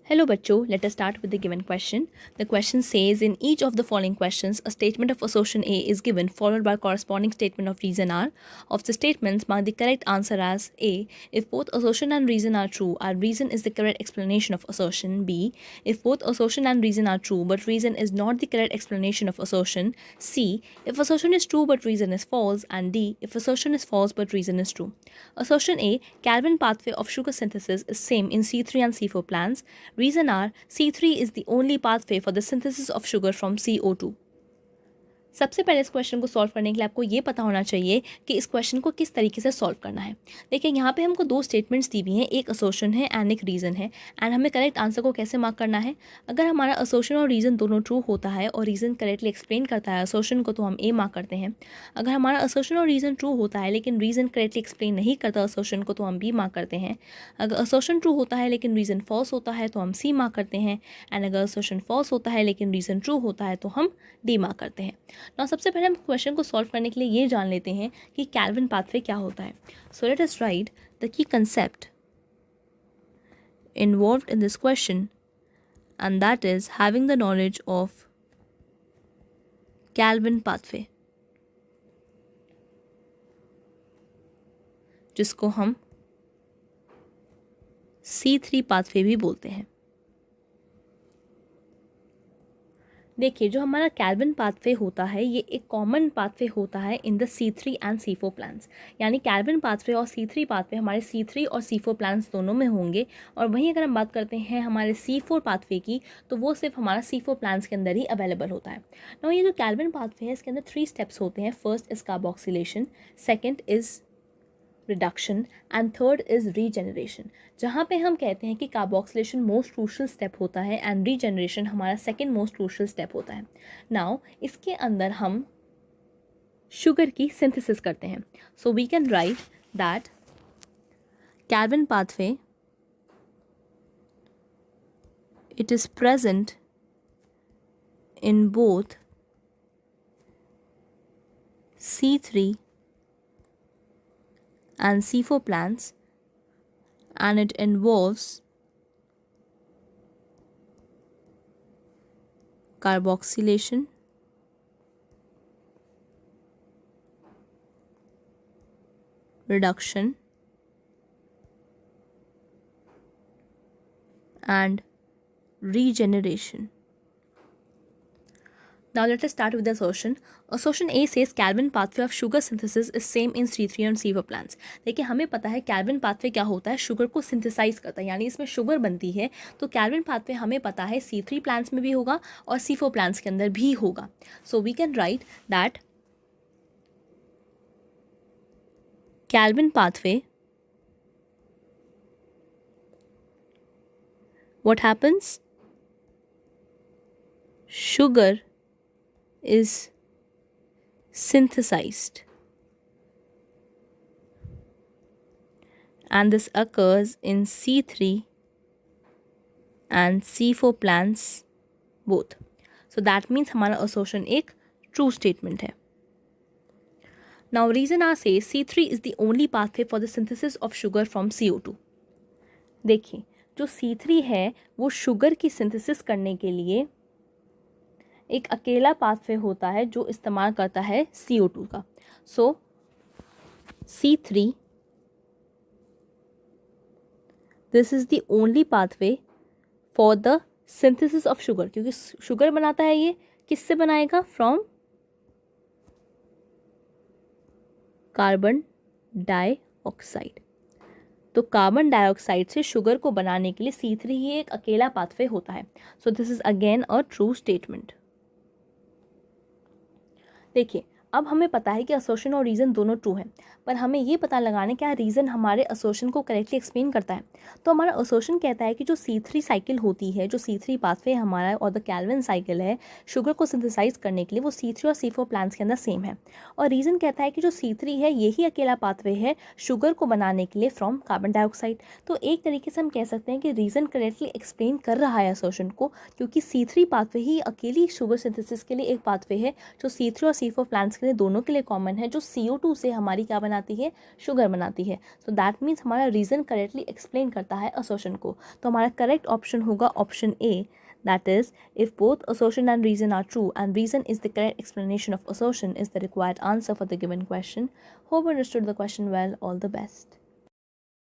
Hello bachcho, let us start with the given question. The question says in each of the following questions, a statement of assertion A is given followed by corresponding statement of reason R. Of the statements, mark the correct answer as A. If both assertion and reason are true, our reason is the correct explanation of assertion. B. If both assertion and reason are true, but reason is not the correct explanation of assertion. C. If assertion is true but reason is false. And D. If assertion is false but reason is true. Assertion A. Calvin pathway of sugar synthesis is same in C3 and C4 plants. Reason R, C3 is the only pathway for the synthesis of sugar from CO2. सबसे पहले इस question को solve करने के लिए आपको ये पता होना चाहिए कि इस क्वेश्चन को किस तरीके से सॉल्व करना है। देखिए यहाँ पे हमको दो स्टेटमेंट्स दी हुई हैं, एक असोशन है एंड एक रीज़न है, एंड हमें करेक्ट आंसर को कैसे मार्क करना है। अगर हमारा असोशन और रीज़न दोनों ट्रू होता है और रीज़न करेक्टली एक्सप्लेन करता है असोशन को, तो हम ए मार्क करते हैं। अगर हमारा असोशन और रीज़न ट्रू होता है लेकिन रीज़न करेक्टली एक्सप्लेन नहीं करता असोशन को, तो हम बी मार्क करते हैं। अगर असोशन ट्रू होता है लेकिन रीज़न फॉल्स होता है तो हम सी मार्क करते हैं, एंड अगर असोशन फॉल्स होता है लेकिन रीज़न ट्रू होता है तो हम डी मार्क करते हैं। ना सबसे पहले हम क्वेश्चन को सॉल्व करने के लिए ये जान लेते हैं कि कैल्विन पाथवे क्या होता है। So let us write the key concept involved in this question, and that is having the knowledge of Calvin pathway, जिसको हम C3 पाथवे भी बोलते हैं। देखिए जो हमारा कैल्विन पाथवे होता है ये एक कॉमन पाथवे होता है in the C3 and C4 plants, यानी कैल्विन पाथवे और C3 पाथवे हमारे C3 और C4 प्लांट्स दोनों में होंगे। और वहीं अगर हम बात करते हैं हमारे C4 पाथवे की, तो वो सिर्फ हमारा C4 प्लांट्स के अंदर ही अवेलेबल होता है। ना ये जो कैल्विन पाथवे है इसके अंदर 3 स्टेप्स होते हैं। First is carboxylation, second is reduction and third is regeneration, जहाँ पे हम कहते हैं कि कार्बोक्सिलेशन मोस्ट क्रूशियल स्टेप होता है एंड रीजेनरेशन हमारा सेकेंड मोस्ट क्रूशियल स्टेप होता है। नाउ इसके अंदर हम शुगर की सिंथेसिस करते हैं। So we can write that Calvin pathway it is present in both C3 and C4 plants, and it involves carboxylation, reduction, and regeneration. Now let us start with the assertion. Assertion A says Calvin pathway of sugar synthesis is same in C3 and C4 plants. देखिए हमें पता है Calvin pathway क्या होता है, sugar को synthesise करता है, यानी इसमें शुगर बनती है। तो Calvin pathway हमें पता है C3 प्लांट्स में भी होगा और C4 प्लांट्स के अंदर भी होगा। So we can write that Calvin pathway, what happens? Sugar is synthesized, and this occurs in C3 and C4 plants both. So that means हमारा assertion एक true statement है. Now reason R says C3 is the only pathway for the synthesis of sugar from CO2. देखिए जो C3 है वो sugar की synthesis करने के लिए एक अकेला पाथवे होता है जो इस्तेमाल करता है CO2 का। सो C3 this is the only pathway for the synthesis of sugar, क्योंकि शुगर बनाता है ये किससे बनाएगा? From carbon dioxide. तो कार्बन डाइऑक्साइड से शुगर को बनाने के लिए C3 ही एक अकेला पाथवे होता है। So this is again a true statement. देखिए अब हमें पता है कि असोशन और रीज़न दोनों ट्रू हैं, पर हमें ये पता लगाना क्या रीज़न हमारे असोशन को करेक्टली एक्सप्लेन करता है। तो हमारा असोशन कहता है कि जो C3 साइकिल होती है, जो C3 पाथवे हमारा और द कैल्विन साइकिल है शुगर को सिंथेसाइज करने के लिए, वो C3 और C4 प्लांट्स के अंदर सेम है। और रीज़न कहता है कि जो C3 है यही अकेला पाथवे है शुगर को बनाने के लिए फ्रॉम कार्बन डाइऑक्साइड। तो एक तरीके से हम कह सकते हैं कि रीज़न करेक्टली एक्सप्लेन कर रहा है असोशन को, क्योंकि C3 पाथवे ही अकेली शुगर सिंथेसिस के लिए एक पाथवे है जो C3 और C4 प्लांट्स के करें दोनों के लिए कॉमन है, जो CO2 से हमारी क्या बनाती है, शुगर बनाती है. सो दैट मीन्स हमारा रीज़न करेक्टली एक्सप्लेन करता है असर्शन को. तो हमारा करेक्ट ऑप्शन होगा option A, that is, if both assertion and reason are true and reason is the correct explanation of assertion is the required answer for the given question. Hope you understood the question well. All the best.